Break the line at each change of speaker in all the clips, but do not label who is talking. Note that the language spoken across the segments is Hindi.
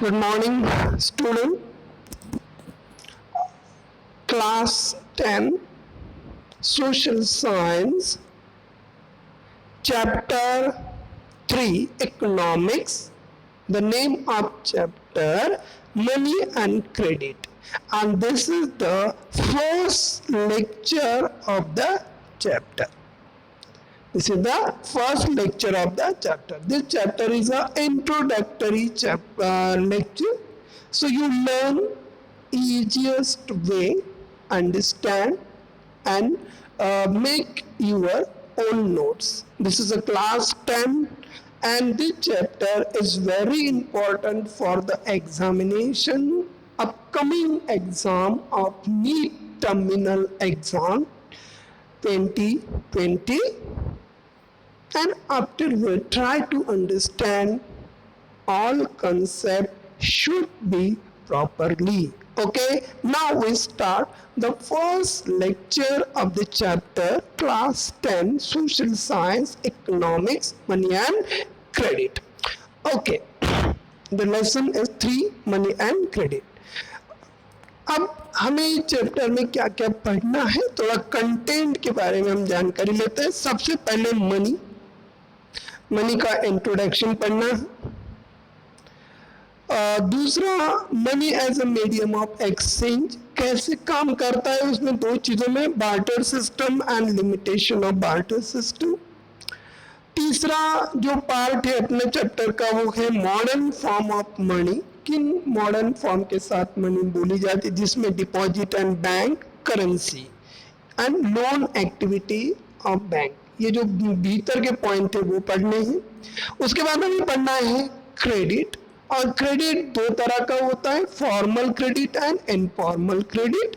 Good morning, student. Class 10, Social Science, Chapter 3, Economics. The name of chapter, Money and Credit. And this is the first lecture of the chapter. This is the first lecture of the chapter. This chapter is an introductory lecture. So you learn easiest way, understand and make your own notes. This is a class 10 and this chapter is very important for the examination, upcoming exam of NEET terminal exam 2020, and afterward try to understand all concept should be properly. Okay, now we start the first lecture of the chapter, class 10, social science, economics, money and credit. Okay, the lesson is 3, money and credit. अब हमें चैप्टर में क्या क्या पढ़ना है, थोड़ा कंटेंट के बारे में हम जानकारी लेते हैं. सबसे पहले मनी का इंट्रोडक्शन पढ़ना है. दूसरा, money as a medium of exchange कैसे काम करता है, उसमें दो चीजों में, barter system and limitation of barter system. तीसरा जो पार्ट है अपने चैप्टर का वो है मॉडर्न फॉर्म ऑफ मनी. किन मॉडर्न फॉर्म के साथ मनी बोली जाती है, जिसमें deposit and bank currency and loan activity of bank. ये जो भीतर के पॉइंट है वो पढ़ने हैं. उसके बाद हमें पढ़ना है क्रेडिट. और क्रेडिट दो तरह का होता है, formal credit and informal credit.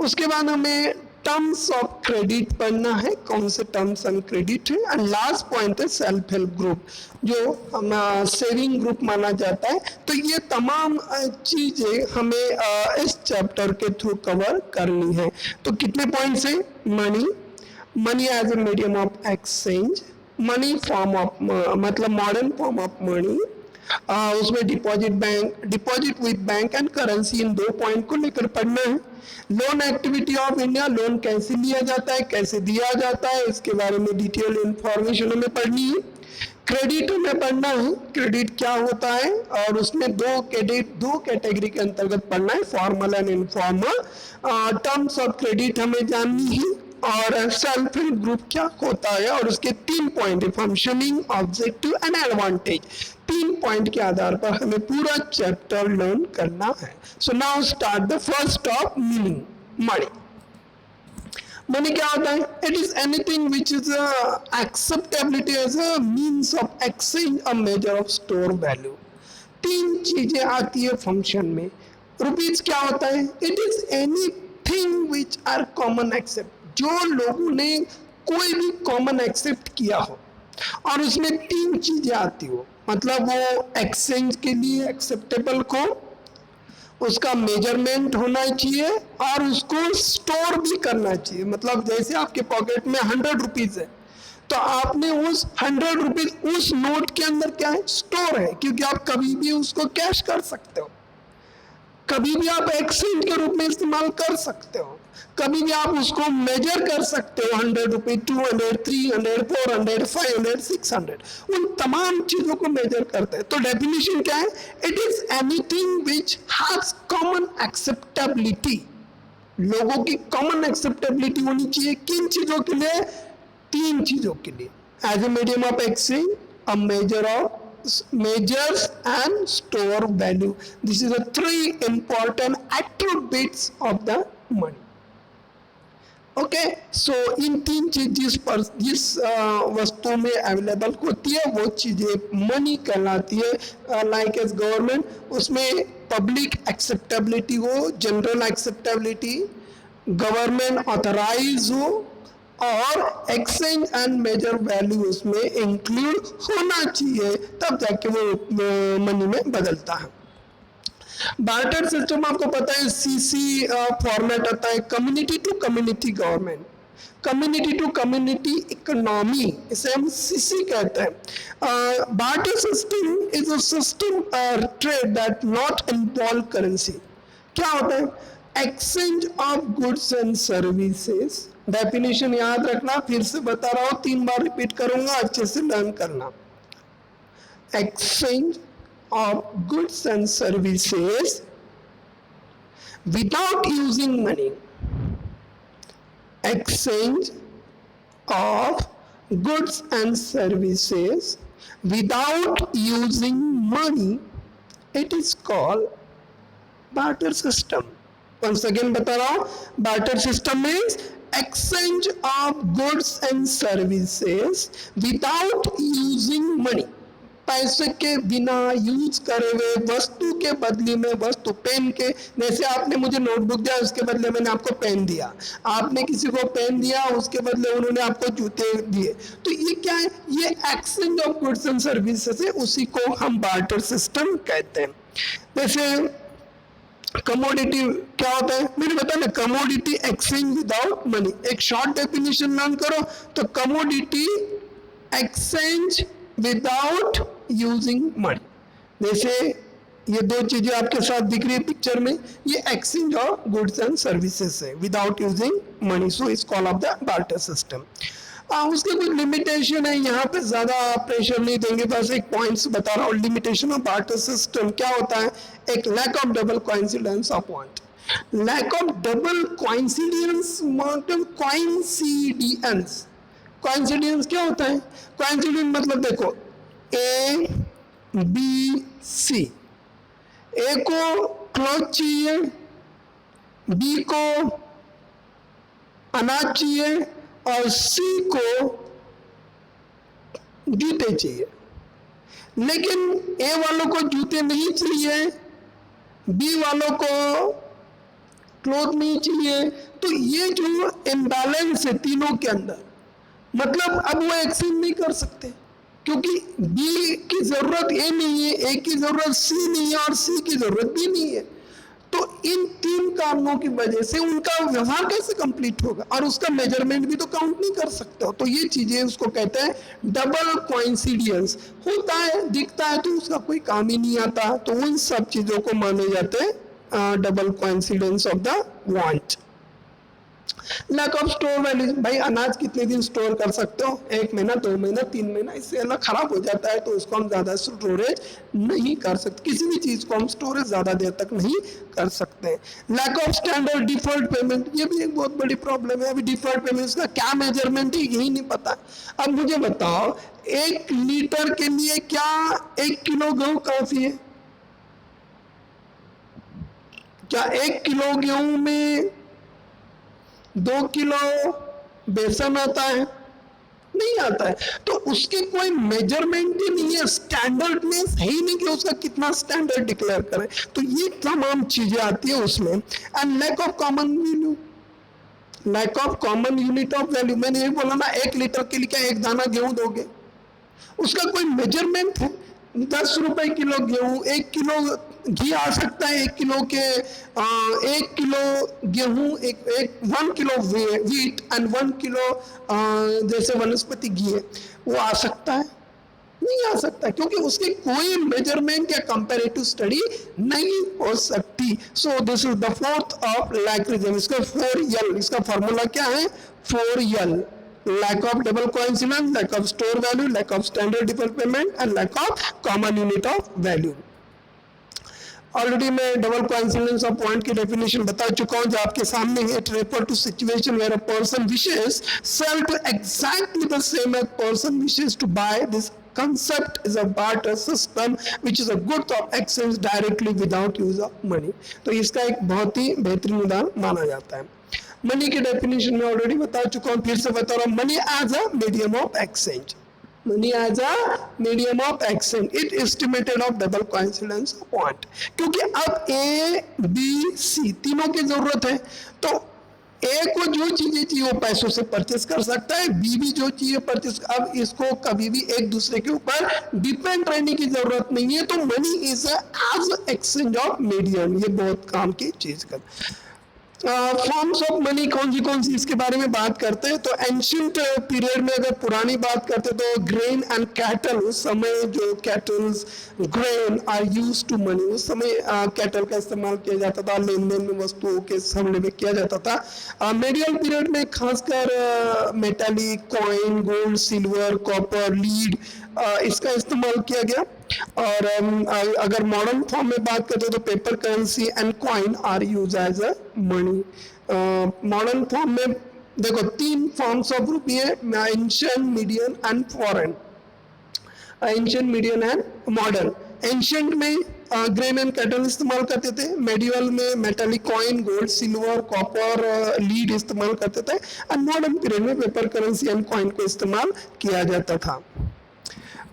उसके बाद हमें टर्म्स ऑफ क्रेडिट पढ़ना है, कौन से टर्म्स एंड क्रेडिट है. एंड लास्ट पॉइंट है सेल्फ हेल्प ग्रुप, जो हम सेविंग ग्रुप माना जाता है. तो ये तमाम चीजें हमें इस चैप्टर के थ्रू कवर करनी है. तो कितने पॉइंट्स है? Money as a medium of exchange, money form of मतलब मॉडर्न फॉर्म ऑफ मनी, उसमें deposit with bank and currency, इन दो पॉइंट को लेकर पढ़ना है. Loan activity of India, loan कैसे लिया जाता है, कैसे दिया जाता है, इसके बारे में डिटेल इंफॉर्मेशन हमें पढ़नी है. क्रेडिट हमें पढ़ना है, क्रेडिट क्या होता है, और उसमें दो कैटेगरी के अंतर्गत पढ़ना है, formal and informal. Terms of credit हमें जाननी है, और सेल्फ हेल्प ग्रुप क्या होता है, और उसके 3 पॉइंट है, functioning, objective and advantage. 3 point के आधार पर हमें पूरा चैप्टर लर्न करना है. So now start the first of meaning, money. Money क्या होता है? It is anything which is acceptability as a means of exchange, a measure of store value. 3 चीजें आती है फंक्शन में. रुपीज क्या होता है? It is anything which are common accept, जो लोगों ने कोई भी कॉमन एक्सेप्ट किया हो, और उसमें 3 चीजें आती हो, मतलब वो एक्सचेंज के लिए एक्सेप्टेबल को, उसका मेजरमेंट होना चाहिए, और उसको स्टोर भी करना चाहिए. मतलब जैसे आपके पॉकेट में 100 रुपीज है, तो आपने उस 100 रुपीज उस नोट के अंदर क्या है? स्टोर है, क्योंकि आप कभी भी उसको कैश कर सकते हो, कभी भी आप एक्सचेंज के रूप में इस्तेमाल कर सकते हो, कभी भी आप उसको मेजर कर सकते हो. 100 रुपीज, 200, 300, 400, 500, 600, उन तमाम चीजों को मेजर करते हैं. तो डेफिनेशन क्या है? It is anything which has common acceptability. लोगों की कॉमन एक्सेप्टेबिलिटी होनी चाहिए. किन चीजों के लिए? 3 चीजों के लिए. As a medium of exchange, a measure of measures and store value. This is the 3 important attributes of the money. Okay, so इन 3 चीज जिस वस्तु में अवेलेबल होती है वो चीजें मनी कहलाती है. लाइक एज गवर्नमेंट, उसमें पब्लिक एक्सेप्टेबिलिटी हो, जनरल एक्सेप्टेबिलिटी, गवर्नमेंट ऑथराइज हो, और एक्सचेंज एंड मेजर वैल्यू उसमें इंक्लूड होना चाहिए, तब जाके वो मनी में बदलता है. बार्टर सिस्टम आपको पता है, सीसी फॉर्मेट आता है, community to community government. Community to community economy, इसे हम सीसी कहते हैं। Barter system is a system trade that not involve currency. क्या होता है? Exchange of goods and services. Definition याद रखना, फिर से बता रहा हूं, 3 बार रिपीट करूंगा, अच्छे से लर्न करना। Exchange of goods and services without using money. Exchange of goods and services without using money, it is called barter system. Once again बता रहा हूँ, barter system means exchange of goods and services without using money. पैसे के बिना यूज करे हुए वस्तु के बदले में वस्तु, पेन के, जैसे आपने मुझे नोटबुक दिया उसके बदले मैंने आपको पेन दिया, आपने किसी को पेन दिया उसके बदले उन्होंने आपको जूते दिए, तो ये क्या है? ये exchange of goods and services है, उसी को हम बार्टर सिस्टम कहते हैं। जैसे कमोडिटी क्या होता है मैंने बताया ना, कमोडिटी एक्सचेंज विदाउट मनी। एक शॉर्ट डेफिनेशन लर्न करो तो commodity exchange without using money. जैसे ये 2 चीजें आपके साथ दिख रही है पिक्चर में, ये exchange of goods and services है without using money, so it's called of the barter system. उसके कुछ लिमिटेशन है, यहाँ पे ज्यादा प्रेशर नहीं देंगे, बस एक पॉइंट्स बता रहा हूँ। लिमिटेशन ऑफ बार्टर सिस्टम क्या होता है? एक lack of double coincidence of point. Lack of double coincidence मतलब कोइंसिडेंस, कोइंसिडेंस क्या होता है? कोइंसिडेंस मतलब देखो ए बी सी, ए को क्लॉथ चाहिए, बी को अनाज चाहिए और सी को जूते चाहिए, लेकिन ए वालों को जूते नहीं चाहिए, बी वालों को क्लॉथ नहीं चाहिए, तो ये जो इम्बैलेंस है तीनों के अंदर, मतलब अब वो एक्सचेंज नहीं कर सकते क्योंकि बी की जरूरत ए नहीं है, ए की जरूरत सी नहीं है और सी की जरूरत बी नहीं है। तो इन 3 कारणों की वजह से उनका व्यवहार कैसे कंप्लीट होगा, और उसका मेजरमेंट भी तो काउंट नहीं कर सकते हो। तो ये चीजें उसको कहते हैं डबल कोइंसिडेंस। होता है, दिखता है तो उसका कोई काम ही नहीं आता, तो उन सब चीजों को माने जाते हैं double coincidence of the want. Lack of store value, भाई अनाज कितने दिन स्टोर कर सकते हो? 1 महीना, 2 महीना, 3 महीना, इससे अलग खराब हो जाता है तो उसको हम ज्यादा स्टोरेज नहीं कर सकते, किसी भी चीज को हम स्टोरेज ज्यादा देर तक नहीं कर सकते। Lack of standard deferred payment, ये भी एक बहुत बड़ी प्रॉब्लम है। अभी डिफर्ड पेमेंट का क्या मेजरमेंट है यही नहीं पता। अब मुझे बताओ 1 लीटर के लिए क्या 1 किलो गेहूं काफी है? क्या 1 किलो गेहूं में 2 किलो बेसन आता है? नहीं आता है। तो उसके कोई मेजरमेंट ही नहीं है, स्टैंडर्ड में है ही नहीं कि उसका कितना स्टैंडर्ड डिक्लेयर करें। तो ये तमाम चीजें आती है उसमें। And lack of common value, lack of common unit of value. मैंने ये बोला ना 1 लीटर के लिए क्या 1 दाना गेहूं दोगे? उसका कोई मेजरमेंट है? 10 रुपए किलो गेहूं, 1 किलो घी आ सकता है, 1 किलो के 1 किलो गेहूं, 1 किलो व्हीट एंड 1 किलो जैसे वनस्पति घी है, वो आ सकता है? नहीं आ सकता, क्योंकि उसकी कोई मेजरमेंट या कंपैरेटिव स्टडी नहीं हो सकती। So this is the fourth of लैक्रिज्म। इसका 4L, इसका फॉर्मूला क्या है? 4L, lack of double coincidence, lack of store value, lack of standard default payment and lack of common unit of value। Already मैं डबल कोइंसिडेंस ऑफ पॉइंट की डेफिनेशन बता चुका हूं जो आपके सामने है। It refer to situation where a person wishes sell to exactly the same as person wishes to buy. This concept is a barter system which is a good of exchange directly without use of money। तो इसका एक बहुत ही बेहतरीन उदाहरण माना जाता है। मनी की डेफिनेशन में ऑलरेडी बता चुका हूं, फिर से बता रहा हूं। Money as a medium of exchange, money as a medium of exchange, it estimated of double coincidence of point. क्योंकि अब ए बी सी तीनों की जरूरत है, तो ए को जो चीजें चाहिए वो पैसों से परचेस कर सकता है, बी भी जो चाहिए परचेस। अब इसको कभी भी एक दूसरे के ऊपर डिपेंड रहने की जरूरत नहीं है। तो money is as exchange of medium, ये बहुत काम की चीज कर। फॉर्म्स ऑफ मनी कौन सी इसके बारे में बात करते हैं। तो एंशियंट पीरियड में अगर पुरानी बात करते तो ग्रेन एंड कैटल, उस समय जो cattles grain are use to money, उस समय कैटल का इस्तेमाल किया जाता था, लेन देन में वस्तुओं के हमले में किया जाता था। मेडियल पीरियड में खासकर metallic coin, gold, silver, copper, lead, इसका इस्तेमाल किया गया। और अगर मॉडर्न फॉर्म में बात करते तो paper currency and coin are use as a money. Modern form में देखो 3 फॉर्म्स ऑफ रूपी है, ancient, median and foreign. Ancient, median and modern. Ancient में ग्रेन एंड कैटल इस्तेमाल करते थे, मेडिवल में metallic coin, gold, silver, copper, lead इस्तेमाल करते थे, एंड मॉडर्न पीरियड में पेपर करेंसी एंड कॉइन को इस्तेमाल किया जाता था।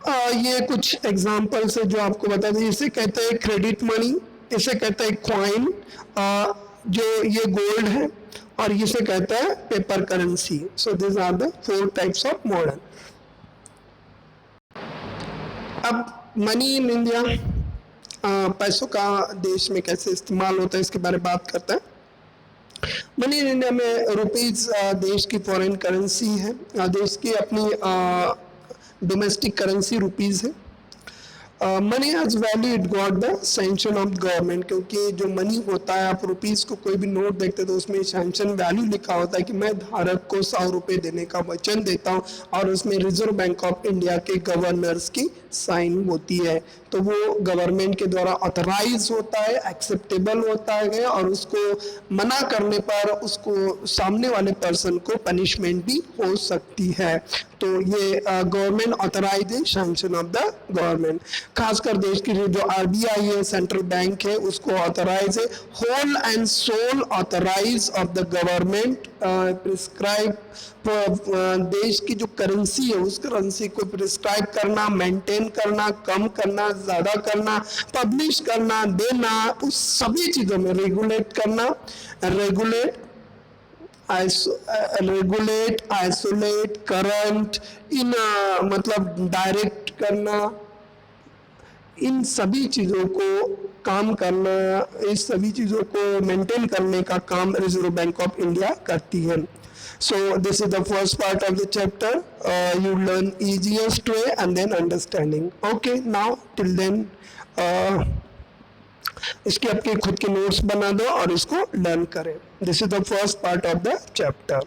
ये कुछ एग्जाम्पल्स है जो आपको बता दें। इसे कहते हैं क्रेडिट मनी, इसे कहते हैं कॉइन, जो ये गोल्ड है, और इसे कहते हैं paper currency. So this are the 4 types of modern. अब मनी इन इंडिया, पैसों का देश में कैसे इस्तेमाल होता है इसके बारे में बात करते हैं। मनी इन इंडिया में रुपीज देश की फॉरेन करेंसी है, देश की अपनी डोमेस्टिक करेंसी रुपीज है। Money has value, it got the sanction of government, क्योंकि जो मनी होता है, आप रुपीज को कोई भी नोट देखते तो उसमें सैंक्शन वैल्यू लिखा होता है कि मैं धारक को 100 रुपये देने का वचन देता हूँ, और उसमें रिजर्व बैंक ऑफ इंडिया के गवर्नर्स की साइन होती है। तो वो गवर्नमेंट के द्वारा ऑथराइज होता है, एक्सेप्टेबल होता है, और उसको मना करने पर उसको सामने वाले पर्सन को पनिशमेंट भी हो सकती है। तो ये गवर्नमेंट ऑथराइज है, सैंक्शन ऑफ द गवर्नमेंट। खासकर देश की जो आरबीआई है, सेंट्रल बैंक है, उसको ऑथराइज है, whole and sole authorize of the government, prescribe देश की जो करेंसी है उस करेंसी को प्रिस्क्राइब करना, मेंटेन करना, कम करना, ज्यादा करना, पब्लिश करना, देना, उस सभी चीजों में रेगुलेट करना, रेगुलेट, आइसोलेट, करंट, इन मतलब डायरेक्ट करना, इन सभी चीजों को काम करना, इस सभी चीजों को मेंटेन करने का काम रिजर्व बैंक ऑफ इंडिया करती है। So this is the first part of the chapter. You learn easiest way and then understanding. Okay, now till then इसके आपके खुद के नोट्स बना दो और इसको लर्न करें। This is the first part of the chapter.